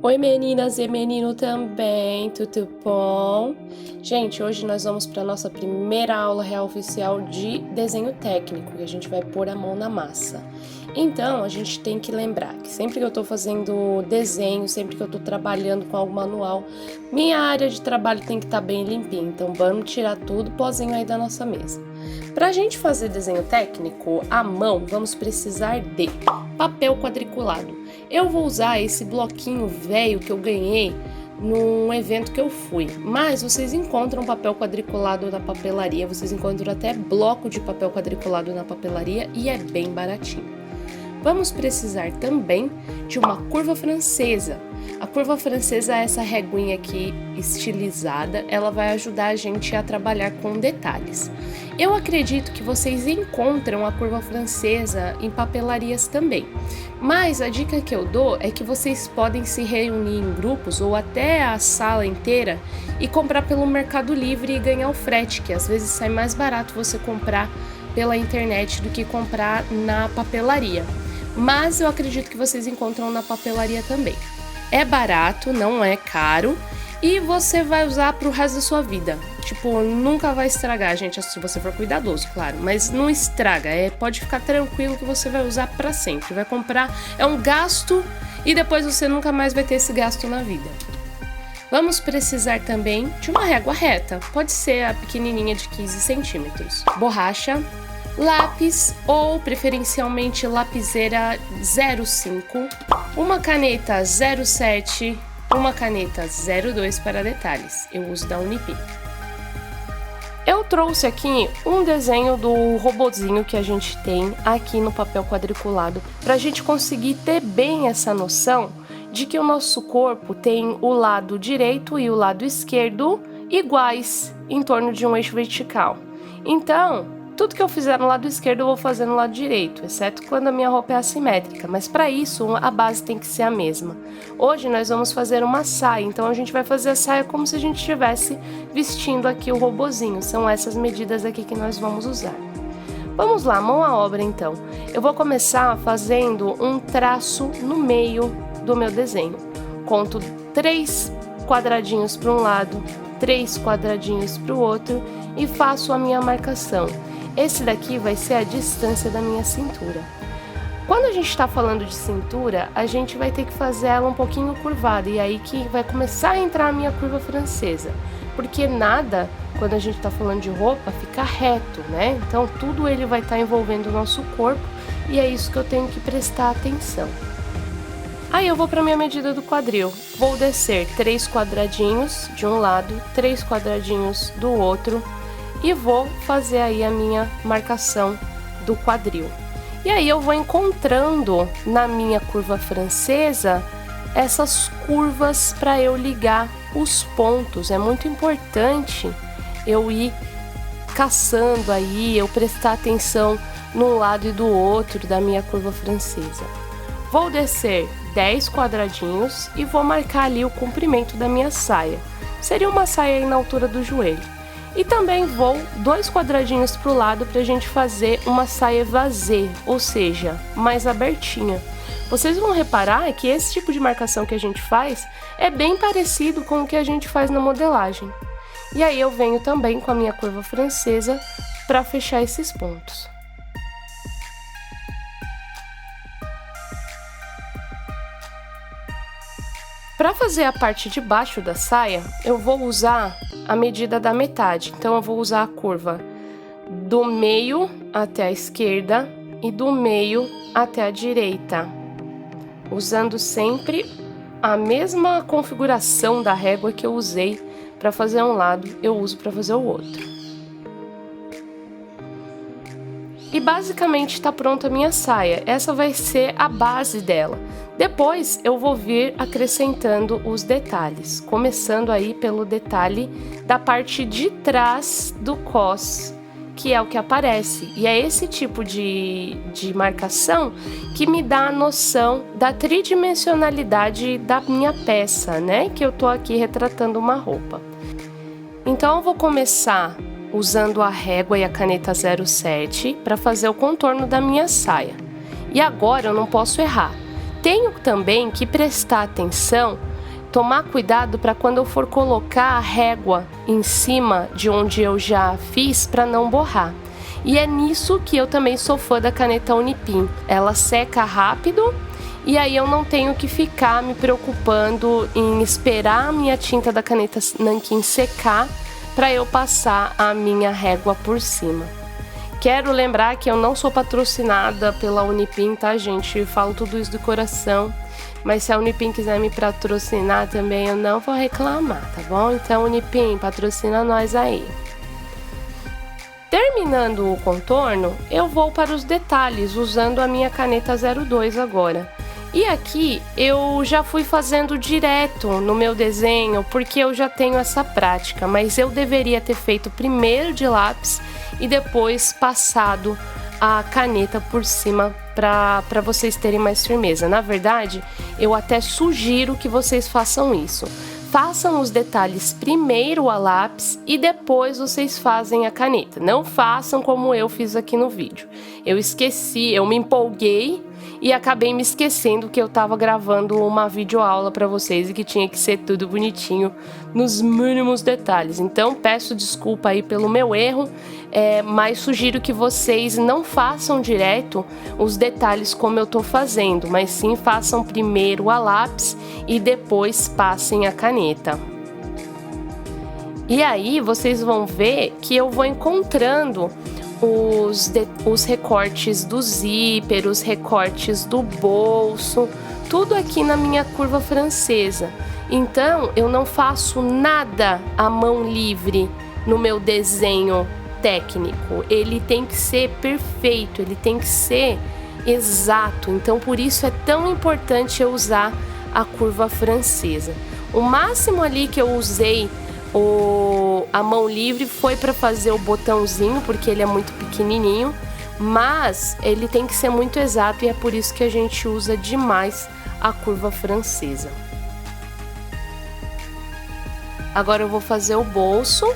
Oi meninas e menino também, tudo bom? Gente, hoje nós vamos para nossa primeira aula real oficial de desenho técnico, que a gente vai pôr a mão na massa. Então, a gente tem que lembrar que sempre que eu tô fazendo desenho, sempre que eu tô trabalhando com algo manual, minha área de trabalho tem que estar bem limpinha, então vamos tirar tudo pozinho aí da nossa mesa. Pra gente fazer desenho técnico à mão, vamos precisar de papel quadriculado. Eu vou usar esse bloquinho velho que eu ganhei num evento que eu fui, mas vocês encontram papel quadriculado na papelaria, vocês encontram até bloco de papel quadriculado na papelaria e é bem baratinho. Vamos precisar também de uma curva francesa. A curva francesa é essa reguinha aqui estilizada, ela vai ajudar a gente a trabalhar com detalhes. Eu acredito que vocês encontram a curva francesa em papelarias também, mas a dica que eu dou é que vocês podem se reunir em grupos ou até a sala inteira e comprar pelo Mercado Livre e ganhar o frete, que às vezes sai mais barato você comprar pela internet do que comprar na papelaria. Mas eu acredito que vocês encontram na papelaria também. É barato, não é caro e você vai usar pro resto da sua vida. Tipo, nunca vai estragar, gente, se você for cuidadoso, claro, mas não estraga, pode ficar tranquilo que você vai usar pra sempre. Vai comprar, é um gasto e depois você nunca mais vai ter esse gasto na vida. Vamos precisar também de uma régua reta, pode ser a pequenininha de 15 centímetros, borracha, lápis ou preferencialmente lapiseira 05, uma caneta 07, uma caneta 02 para detalhes, eu uso da Unipi. Eu trouxe aqui um desenho do robozinho que a gente tem aqui no papel quadriculado, para a gente conseguir ter bem essa noção de que o nosso corpo tem o lado direito e o lado esquerdo iguais em torno de um eixo vertical. Então, tudo que eu fizer no lado esquerdo eu vou fazer no lado direito, exceto quando a minha roupa é assimétrica, mas para isso a base tem que ser a mesma. Hoje nós vamos fazer uma saia, então a gente vai fazer a saia como se a gente estivesse vestindo aqui o robozinho, são essas medidas aqui que nós vamos usar. Vamos lá, mão à obra então. Eu vou começar fazendo um traço no meio do meu desenho. Conto 3 quadradinhos para um lado, 3 quadradinhos para o outro e faço a minha marcação. Esse daqui vai ser a distância da minha cintura. Quando a gente está falando de cintura, a gente vai ter que fazer ela um pouquinho curvada, e aí que vai começar a entrar a minha curva francesa. Porque nada, quando a gente está falando de roupa, fica reto, né? Então tudo ele vai estar envolvendo o nosso corpo, e é isso que eu tenho que prestar atenção. Aí eu vou para minha medida do quadril. Vou descer 3 quadradinhos de um lado, 3 quadradinhos do outro, e vou fazer aí a minha marcação do quadril. E aí eu vou encontrando na minha curva francesa essas curvas para eu ligar os pontos. É muito importante eu ir caçando aí, eu prestar atenção num lado e do outro da minha curva francesa. Vou descer 10 quadradinhos e vou marcar ali o comprimento da minha saia. Seria uma saia aí na altura do joelho. E também vou 2 quadradinhos para o lado para a gente fazer uma saia vasê, ou seja, mais abertinha. Vocês vão reparar que esse tipo de marcação que a gente faz é bem parecido com o que a gente faz na modelagem. E aí eu venho também com a minha curva francesa para fechar esses pontos. Para fazer a parte de baixo da saia, eu vou usar a medida da metade. Então eu vou usar a curva do meio até a esquerda e do meio até a direita, usando sempre a mesma configuração da régua que eu usei para fazer um lado, eu uso para fazer o outro. E basicamente está pronta a minha saia. Essa vai ser a base dela. Depois eu vou vir acrescentando os detalhes, começando aí pelo detalhe da parte de trás do cos, que é o que aparece. E é esse tipo de marcação que me dá a noção da tridimensionalidade da minha peça, né? Que eu tô aqui retratando uma roupa. Então eu vou começar usando a régua e a caneta 07 para fazer o contorno da minha saia. E agora eu não posso errar. Tenho também que prestar atenção tomar cuidado para quando eu for colocar a régua em cima de onde eu já fiz para não borrar. E é nisso que eu também sou fã da caneta Unipin. Ela seca rápido e aí eu não tenho que ficar me preocupando em esperar a minha tinta da caneta Nanquim secar para eu passar a minha régua por cima. Quero lembrar que eu não sou patrocinada pela Unipin, tá, gente? Eu falo tudo isso do coração. Mas se a Unipin quiser me patrocinar também, eu não vou reclamar, tá bom? Então, Unipin, patrocina nós aí. Terminando o contorno, eu vou para os detalhes, usando a minha caneta 02 agora. E aqui, eu já fui fazendo direto no meu desenho, porque eu já tenho essa prática. Mas eu deveria ter feito primeiro de lápis e depois passado a caneta por cima para vocês terem mais firmeza. Na verdade, eu até sugiro que vocês façam isso. Façam os detalhes primeiro a lápis e depois vocês fazem a caneta. Não façam como eu fiz aqui no vídeo. Eu esqueci, eu me empolguei e acabei me esquecendo que eu estava gravando uma videoaula para vocês e que tinha que ser tudo bonitinho nos mínimos detalhes. Então peço desculpa aí pelo meu erro, mas sugiro que vocês não façam direto os detalhes como eu tô fazendo, mas sim façam primeiro a lápis e depois passem a caneta. E aí vocês vão ver que eu vou encontrando os recortes do zíper, os recortes do bolso, tudo aqui na minha curva francesa. Então eu não faço nada à mão livre no meu desenho técnico. Ele tem que ser perfeito, ele tem que ser exato. Então por isso é tão importante eu usar a curva francesa. O máximo ali que eu usei a mão livre foi para fazer o botãozinho, porque ele é muito pequenininho, mas ele tem que ser muito exato e é por isso que a gente usa demais a curva francesa. Agora eu vou fazer o bolso,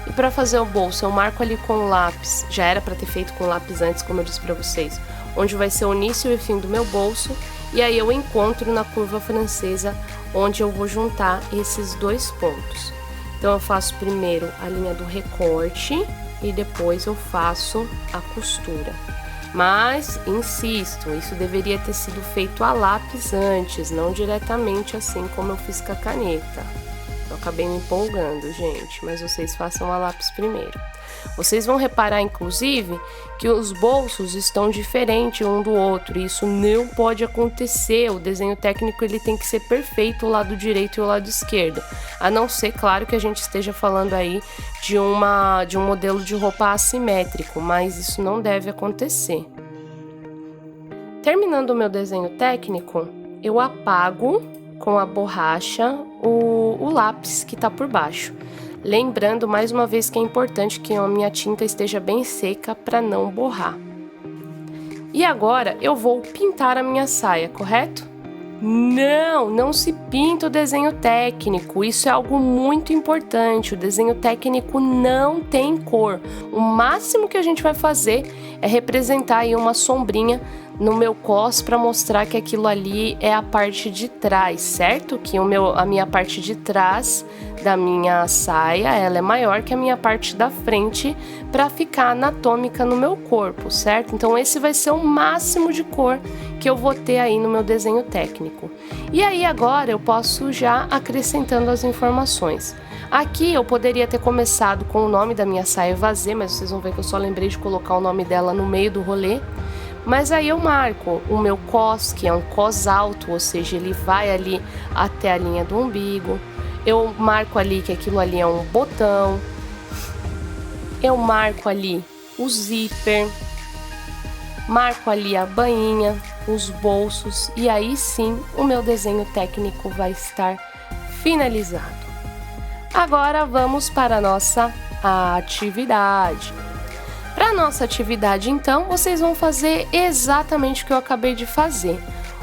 e para fazer o bolso eu marco ali com o lápis, já era para ter feito com o lápis antes, como eu disse para vocês, onde vai ser o início e o fim do meu bolso, e aí eu encontro na curva francesa onde eu vou juntar esses dois pontos. Então eu faço primeiro a linha do recorte e depois eu faço a costura. Mas, insisto, isso deveria ter sido feito a lápis antes, não diretamente assim como eu fiz com a caneta. Eu acabei me empolgando, gente, mas vocês façam a lápis primeiro. Vocês vão reparar, inclusive, que os bolsos estão diferentes um do outro. Isso não pode acontecer. O desenho técnico ele tem que ser perfeito, o lado direito e o lado esquerdo. A não ser, claro, que a gente esteja falando aí de um modelo de roupa assimétrico, mas isso não deve acontecer. Terminando o meu desenho técnico, eu apago com a borracha o lápis que está por baixo. Lembrando mais uma vez que é importante que a minha tinta esteja bem seca para não borrar. E agora eu vou pintar a minha saia, correto? Não se pinta o desenho técnico, isso é algo muito importante. O desenho técnico não tem cor. O máximo que a gente vai fazer é representar aí uma sombrinha no meu cos para mostrar que aquilo ali é a parte de trás, certo? Que a minha parte de trás da minha saia, ela é maior que a minha parte da frente para ficar anatômica no meu corpo, certo? Então esse vai ser o máximo de cor que eu vou ter aí no meu desenho técnico. E aí agora eu posso já acrescentando as informações. Aqui eu poderia ter começado com o nome da minha saia vazê, mas vocês vão ver que eu só lembrei de colocar o nome dela no meio do rolê. Mas aí eu marco o meu cos, que é um cos alto, ou seja, ele vai ali até a linha do umbigo. Eu marco ali que aquilo ali é um botão. Eu marco ali o zíper. Marco ali a bainha, os bolsos. E aí sim, o meu desenho técnico vai estar finalizado. Agora vamos para a nossa atividade. Para nossa atividade, então, vocês vão fazer exatamente o que eu acabei de fazer.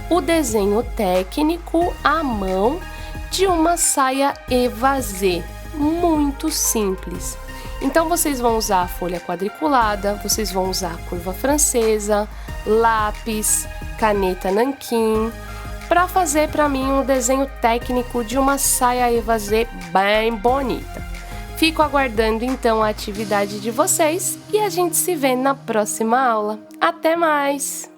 O desenho técnico à mão de uma saia evasê, muito simples. Então, vocês vão usar a folha quadriculada, vocês vão usar a curva francesa, lápis, caneta nanquim para fazer para mim um desenho técnico de uma saia evasê bem bonita. Fico aguardando então a atividade de vocês e a gente se vê na próxima aula. Até mais!